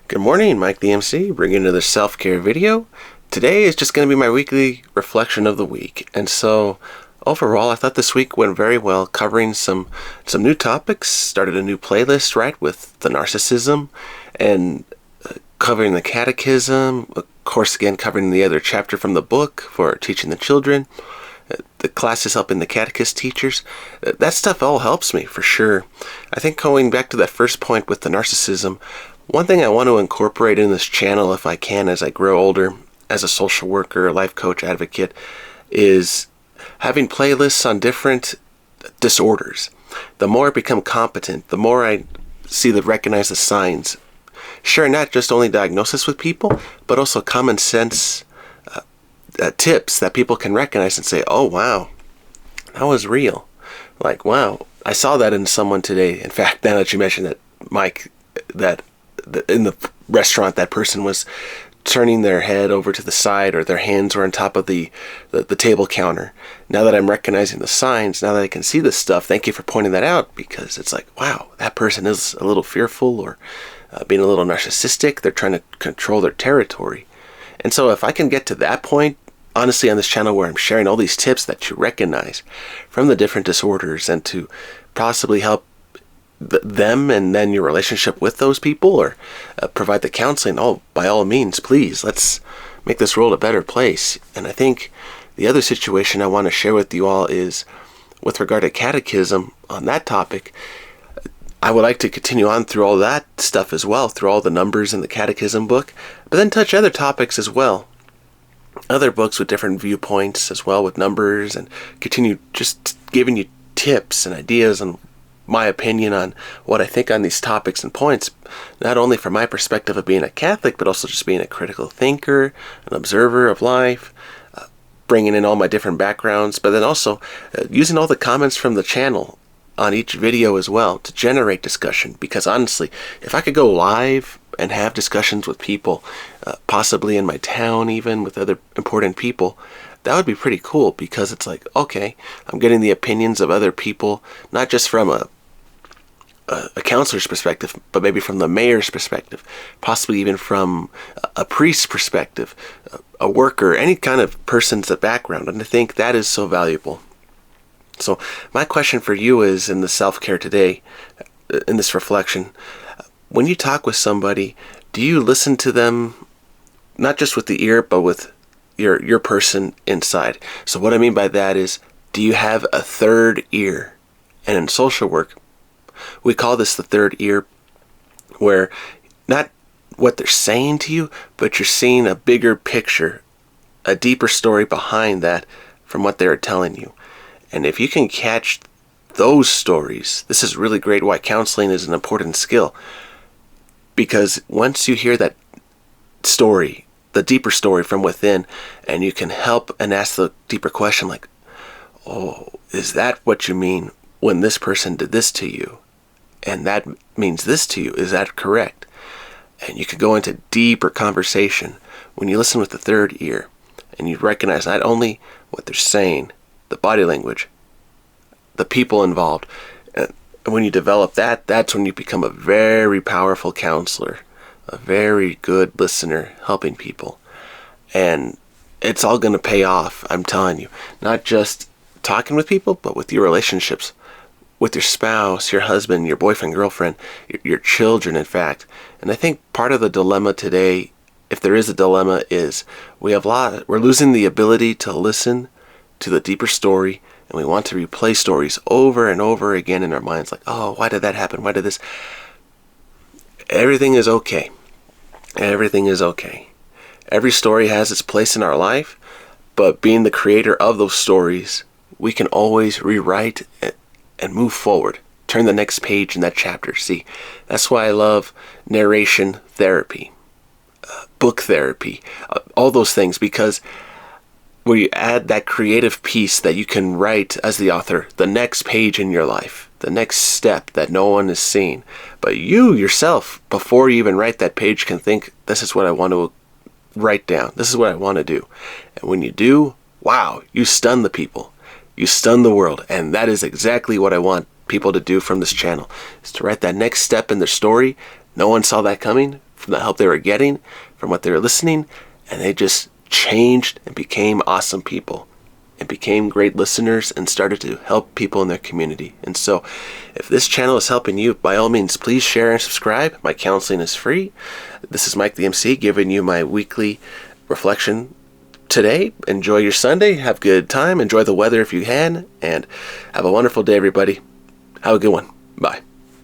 Good morning, Mike the MC, bringing another self-care video. Today is just going to be my weekly reflection of the week. And so, overall, I thought this week went very well, covering some new topics. Started a new playlist, right, with the narcissism, and covering the catechism. Of course, again, covering the other chapter from the book for teaching the children. The classes helping the catechist teachers. That stuff all helps me, for sure. I think going back to that first point with the narcissism, one thing I want to incorporate in this channel, if I can, as I grow older, as a social worker, life coach, advocate, is having playlists on different disorders. The more I become competent, the more I recognize the signs. Sharing not just only diagnosis with people, but also common sense tips that people can recognize and say, oh, wow, that was real. Like, wow, I saw that in someone today. In fact, now that you mentioned that, Mike, that in the restaurant, that person was turning their head over to the side, or their hands were on top of the table counter. Now that I'm recognizing the signs, now that I can see this stuff, thank you for pointing that out, because it's like, wow, that person is a little fearful, or being a little narcissistic. They're trying to control their territory. And so if I can get to that point, honestly, on this channel where I'm sharing all these tips that you recognize from the different disorders, and to possibly help them and then your relationship with those people, or provide the counseling, by all means, please, let's make this world a better place. And I think the other situation I want to share with you all is with regard to catechism. On that topic, I would like to continue on through all that stuff as well, through all the numbers in the catechism book, but then touch other topics as well, other books with different viewpoints as well with numbers, and continue just giving you tips and ideas and my opinion on what I think on these topics and points, not only from my perspective of being a Catholic, but also just being a critical thinker, an observer of life, bringing in all my different backgrounds, but then also using all the comments from the channel on each video as well to generate discussion. Because honestly, if I could go live and have discussions with people, possibly in my town, even with other important people, that would be pretty cool, because it's like, okay, I'm getting the opinions of other people, not just from a counselor's perspective, but maybe from the mayor's perspective, possibly even from a priest's perspective, a worker, any kind of person's background. And I think that is so valuable. So my question for you is, in the self-care today, in this reflection, when you talk with somebody, do you listen to them not just with the ear, but with your person inside? So what I mean by that is, do you have a third ear? And in social work, we call this the third ear, where not what they're saying to you, but you're seeing a bigger picture, a deeper story behind that from what they're telling you. And if you can catch those stories, this is really great why counseling is an important skill. Because once you hear that story, the deeper story from within, and you can help and ask the deeper question, like, oh, is that what you mean when this person did this to you? And that means this to you. Is that correct? And you can go into deeper conversation when you listen with the third ear, and you recognize not only what they're saying, the body language, the people involved. And when you develop that, that's when you become a very powerful counselor, a very good listener, helping people. And it's all going to pay off, I'm telling you. Not just talking with people, but with your relationships, with your spouse, your husband, your boyfriend, girlfriend, your children, in fact. And I think part of the dilemma today, if there is a dilemma, is we're losing the ability to listen to the deeper story, and we want to replay stories over and over again in our minds, like, oh, why did that happen? Why did this? Everything is okay. Everything is okay. Every story has its place in our life, but being the creator of those stories, we can always rewrite and move forward. Turn the next page in that chapter. See, that's why I love narration therapy, book therapy, all those things, because where you add that creative piece that you can write as the author, the next page in your life, the next step that no one is seeing. But you yourself, before you even write that page, can think, this is what I want to write down. This is what I want to do. And when you do, wow, you stun the people. You stun the world. And that is exactly what I want people to do from this channel, is to write that next step in their story. No one saw that coming. from the help they were getting, from what they were listening, and they just changed and became awesome people and became great listeners and started to help people in their community. And so if this channel is helping you, by all means, please share and subscribe. My counseling is free. This is Mike the MC giving you my weekly reflection today. Enjoy your Sunday. Have a good time. Enjoy the weather if you can. And have a wonderful day, everybody. Have a good one. Bye.